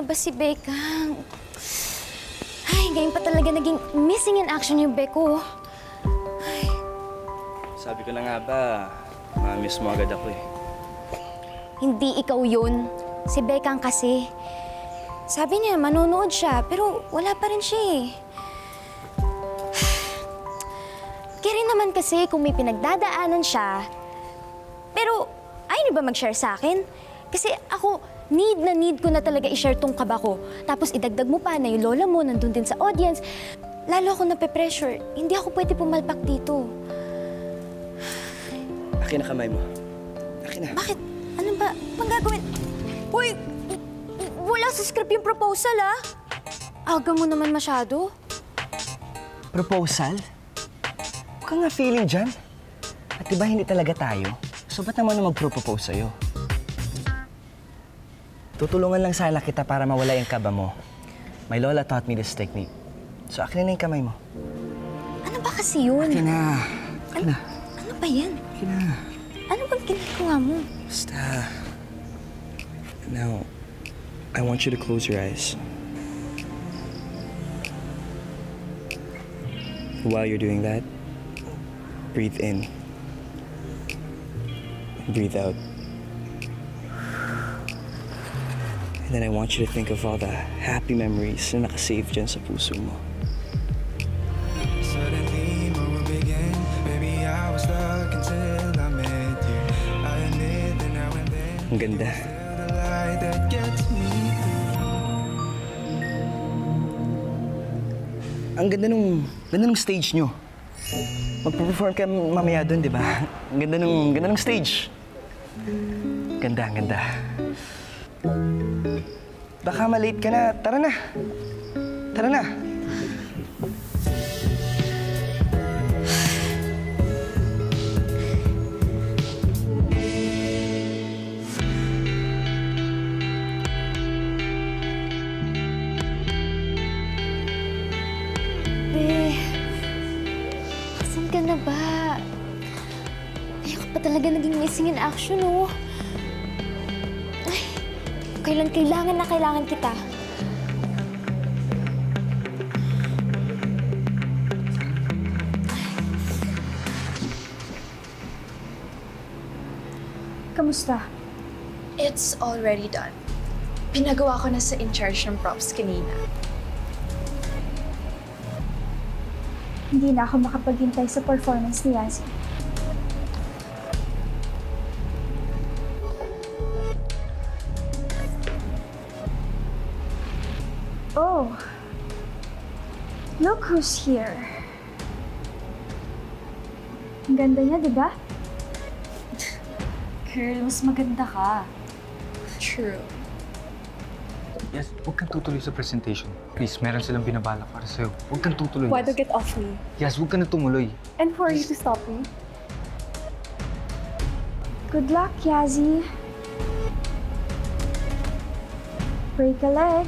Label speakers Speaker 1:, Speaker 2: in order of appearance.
Speaker 1: na ba si Becca? Ay, ngayon pa talaga naging missing in action yung Becco. Ay.
Speaker 2: Sabi ko na nga ba, ma-miss mo agad ako eh.
Speaker 1: Hindi ikaw yun. Si Becca kasi. Sabi niya, manonood siya, pero wala pa rin siya eh. Kaya rin naman kasi kung may pinagdadaanan siya, pero ayaw niyo ba mag-share sa akin? Kasi ako, need ko na talaga i-share tong kaba ko. Tapos idagdag mo pa na yung lola mo nandun din sa audience. Lalo ako nape-pressure. Hindi ako pwede pumalpak dito.
Speaker 2: Akin na kamay mo. Akin na.
Speaker 1: Bakit? Ano ba? Anong gagawin? Uy! Wala sa script yung proposal, ah! Aga mo naman masyado.
Speaker 2: Proposal? Huwag ka nga feeling dyan. At diba hindi talaga tayo? So ba't naman mag-propose sa'yo? Tutulungan lang sana kita para mawala yung kaba mo. My lola taught me this technique. So akin na yung kamay mo.
Speaker 1: Ano ba kasi yun?
Speaker 2: Akin na. Akin na.
Speaker 1: Ano ba yan?
Speaker 2: Akin na.
Speaker 1: Ano bang ginagawa mo?
Speaker 2: Basta. Now, I want you to close your eyes. While you're doing that, breathe in. And breathe out. And then I want you to think of all the happy memories na nakasave dyan sa puso mo. Ang ganda. Ang ganda nung stage nyo. Magpo-perform ka mamaya doon, di ba? Ang ganda nung stage. Ganda, ang ganda. Baka malate ka na. Tara na. Tara na.
Speaker 1: Asan ka na ba? Ayaw ka pa talaga naging missing in action, oh. Ay, kailangan na kailangan kita.
Speaker 3: Kamusta?
Speaker 4: It's already done. Pinagawa ko na sa in-charge ng props kanina.
Speaker 3: Hindi na ako makapaghintay sa performance ni Yazzie. Oh, look who's here. Ang ganda niya, di ba? Girl, mas maganda ka.
Speaker 4: True.
Speaker 5: Yes, huwag kang tutuloy sa presentation. Please, meron silang binabala para sa'yo. Huwag kang tutuloy.
Speaker 3: Why to get off me?
Speaker 5: Yes, huwag ka na tumuloy.
Speaker 3: And for you to stop me? Good luck, Yazzie. Break a leg.